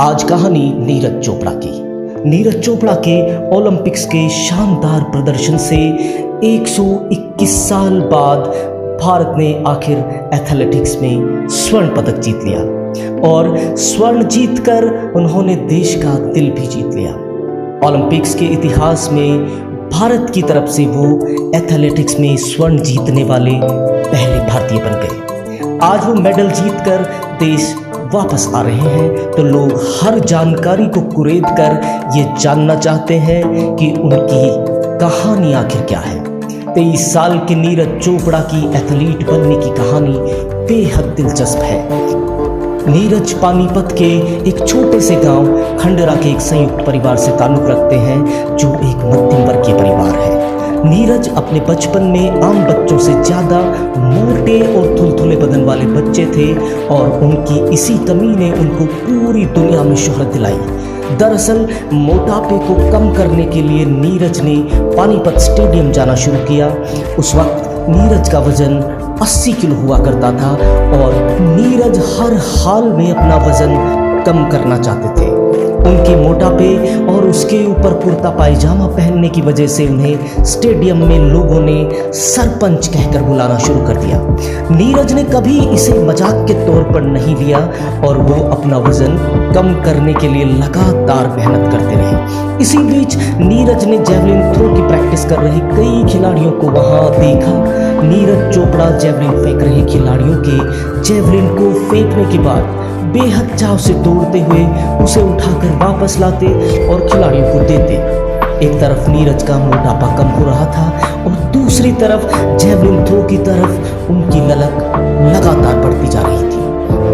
आज कहानी नीरज चोपड़ा की। नीरज चोपड़ा के ओलंपिक्स के शानदार प्रदर्शन से 121 साल बाद भारत ने आखिर एथलेटिक्स में स्वर्ण पदक जीत लिया और स्वर्ण जीतकर उन्होंने देश का दिल भी जीत लिया। ओलंपिक्स के इतिहास में भारत की तरफ से वो एथलेटिक्स में स्वर्ण जीतने वाले पहले भारतीय बन गए। आज वो मेडल जीतकर देश वापस आ रहे हैं तो लोग हर जानकारी को कुरेद कर ये जानना चाहते हैं कि उनकी कहानी आखिर क्या है। 23 साल के नीरज चोपड़ा की एथलीट बनने की कहानी बेहद दिलचस्प है। नीरज पानीपत के एक छोटे से गांव खंडरा के एक संयुक्त परिवार से ताल्लुक रखते हैं जो एक मध्यम वर्गीय परिवार है। नीरज अपने बचपन में आम बच्चों से ज़्यादा मोटे और थुलथुले बदन वाले बच्चे थे और उनकी इसी कमी ने उनको पूरी दुनिया में शोहरत दिलाई। दरअसल मोटापे को कम करने के लिए नीरज ने पानीपत स्टेडियम जाना शुरू किया। उस वक्त नीरज का वजन 80 किलो हुआ करता था और नीरज हर हाल में अपना वजन कम करना चाहते थे। उनके मोटापे और उसके ऊपर कुर्ता पायजामा पहनने की वजह से उन्हें स्टेडियम में लोगों ने सरपंच कहकर बुलाना शुरू कर दिया। नीरज ने कभी इसे मजाक के तौर पर नहीं लिया और वो अपना वजन कम करने के लिए लगातार मेहनत करते रहे। इसी बीच नीरज ने जेवलिन थ्रो की प्रैक्टिस कर रहे कई खिलाड़ियों को वहां देखा। नीरज चोपड़ा जेवलिन फेंक रहे खिलाड़ियों के जेवलिन को फेंकने के बाद बेहद चाव से दौड़ते हुए उसे उठाकर वापस लाते और खिलाड़ियों को देते। एक तरफ नीरज का मोटापा कम हो रहा था और दूसरी तरफ जेवलिन थ्रो की तरफ उनकी ललक लगातार बढ़ती जा रही थी।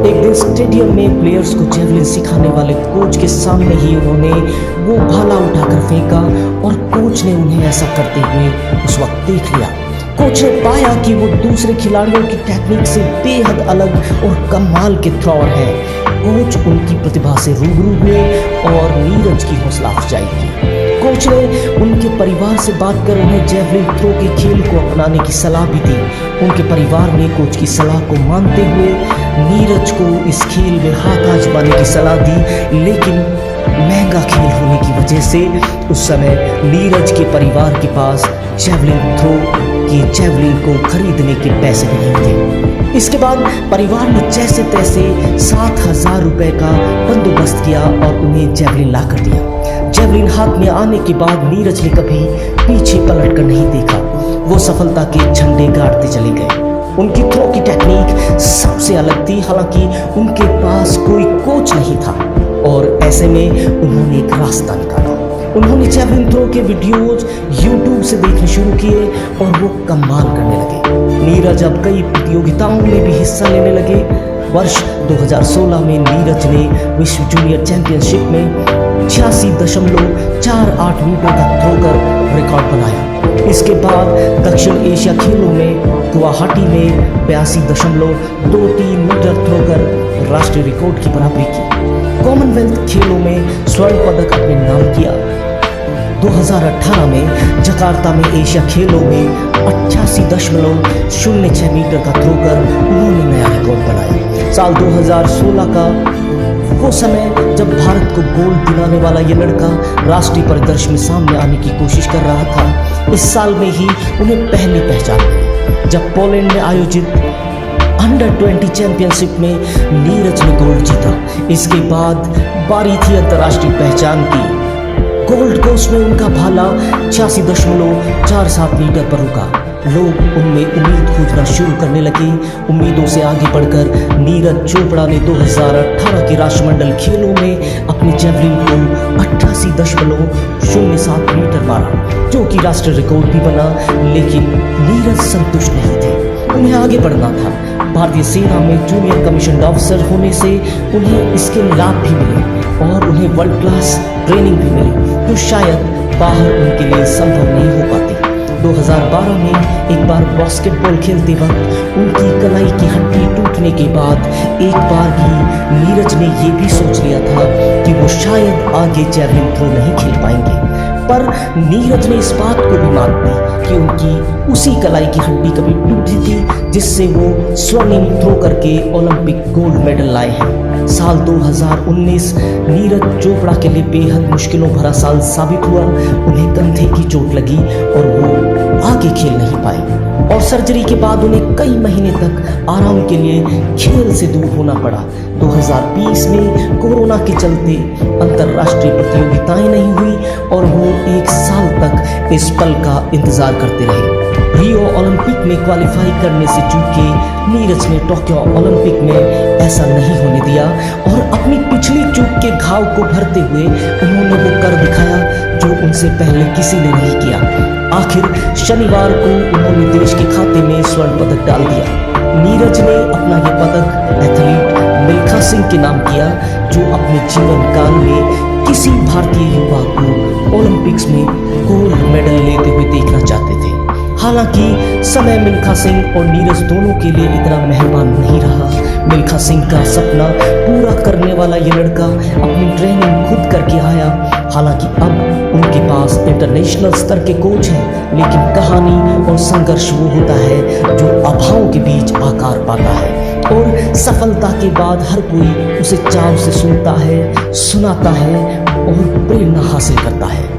एक दिन स्टेडियम में प्लेयर्स को जेवलिन सिखाने वाले कोच के सामने ही उन्होंने वो भाला उठाकर फेंका और कोच ने उन्हें ऐसा करते हुए उस वक्त देख लिया। कोच ने पाया कि वो दूसरे खिलाड़ियों की टेक्निक से बेहद अलग और कमाल के थ्रोअर हैं। कोच उनकी प्रतिभा से रूबरू हुए और नीरज की हौसला अफजाई की। कोच ने उनके परिवार से बात कर उन्हें जेवलिन थ्रो के खेल को अपनाने की सलाह भी दी। उनके परिवार ने कोच की सलाह को मानते हुए नीरज को इस खेल में हाथ आजमाने की सलाह दी, लेकिन महंगा खेल होने की वजह से उस समय नीरज के परिवार के पास जेवलिन थ्रो की जेवलिन को खरीदने के पैसे नहीं थे। इसके बाद परिवार ने जैसे तैसे 7,000 रुपए का बंदोबस्त किया और उन्हें जेवलिन ला कर दिया। जेवलिन हाथ में आने के बाद नीरज ने कभी पीछे पलट कर नहीं देखा। वो सफलता के झंडे गाड़ते चले गए। उनकी थ्रो की टेक्निक सबसे अलग थी, हालांकि उनके पास कोई कोच नहीं था और ऐसे में उन्होंने एक रास्ता निकाला। उन्होंने जेवलिन थ्रो के वीडियोज यूट्यूब से देखने शुरू किए और वो कमाल करने लगे। नीरज अब कई प्रतियोगिताओं में भी हिस्सा लेने लगे। वर्ष 2016 में नीरज ने विश्व जूनियर चैंपियनशिप में 86.48 मीटर का थ्रो कर रिकॉर्ड बनाया। इसके बाद दक्षिण एशिया खेलों में गुवाहाटी में 82.23 मीटर थ्रो कर राष्ट्रीय रिकॉर्ड की बराबरी की। कॉमनवेल्थ खेलों में स्वर्ण पदक अपने नाम किया। 2018 में जकार्ता में एशिया खेलों में 88.06 मीटर का थ्रो कर उन्होंने नया रिकॉर्ड बनाया। साल 2016 का वो समय जब भारत को गोल्ड दिलाने वाला ये लड़का राष्ट्रीय परिदृश्य में सामने आने की कोशिश कर रहा था। इस साल में ही उन्हें पहली पहचान मिली जब पोलैंड में आयोजित अंडर 20 चैंपियनशिप में नीरज ने गोल्ड जीता। इसके बाद बारी थी अंतर्राष्ट्रीय पहचान की। गोल्ड कोस्ट में उनका भाला 86.47 मीटर पर रुका। लोग उनमें उम्मीद खोजना शुरू करने लगे। उम्मीदों से आगे बढ़कर नीरज चोपड़ा ने 2018 के राष्ट्रमंडल खेलों में अपने जेवलिन को 88.07 मीटर मारा, जो कि राष्ट्रीय रिकॉर्ड भी बना। लेकिन नीरज संतुष्ट नहीं थे, उन्हें आगे बढ़ना था। भारतीय सेना में जूनियर कमीशन ऑफिसर होने से उन्हें इसके लाभ भी मिले और उन्हें वर्ल्ड क्लास ट्रेनिंग भी मिली, जो शायद बाहर उनके लिए संभव नहीं हो पाती। 2012 में एक बार बास्केटबॉल खेलते वक्त उनकी कलाई की हड्डी टूटने के बाद एक बार भी नीरज ने ये भी सोच लिया था कि वो शायद आगे जेवलिन थ्रो नहीं खेल पाएंगे। पर नीरज ने इस बात को भी मान ली कि उनकी उसी कलाई की हड्डी कभी टूटी थी जिससे वो स्वर्णिम थ्रो करके ओलंपिक गोल्ड मेडल लाए हैं। साल 2019 नीरज चोपड़ा के लिए बेहद मुश्किलों भरा साल साबित हुआ। उन्हें कंधे की चोट लगी और वो आगे खेल नहीं पाए और सर्जरी के बाद उन्हें कई महीने तक आराम के लिए खेल से दूर होना पड़ा। 2020 में कोरोना के चलते अंतर्राष्ट्रीय प्रतियोगिताएं नहीं हुई और वो 1 साल तक इस पल का इंतजार करते रहे। रियो ओलंपिक में क्वालिफाई करने से चूके नीरज ने टोक्यो ओलंपिक में ऐसा नहीं होने दिया और अपनी पिछली चूक के घाव को भरते हुए उन्होंने वो कर दिखाया जो उनसे पहले किसी ने नहीं किया। आखिर शनिवार को उन्होंने देश के खाते में स्वर्ण पदक डाल दिया। नीरज ने अपना ये पदक एथलीट मिल्खा सिंह के नाम किया, जो अपने जीवन काल में किसी भारतीय युवा को ओलंपिक्स में गोल्ड मेडल लेते हुए देखना चाहते थे। हालांकि समय मिल्खा सिंह और नीरज दोनों के लिए इतना मेहरबान नहीं रहा। मिल्खा सिंह का सपना पूरा करने वाला ये लड़का अपनी ट्रेनिंग खुद करके आया। हालांकि अब उनके पास इंटरनेशनल स्तर के कोच हैं, लेकिन कहानी और संघर्ष वो होता है जो अभावों के बीच आकार पाता है और सफलता के बाद हर कोई उसे चाव से सुनता है, सुनाता है और प्रेरणा हासिल करता है।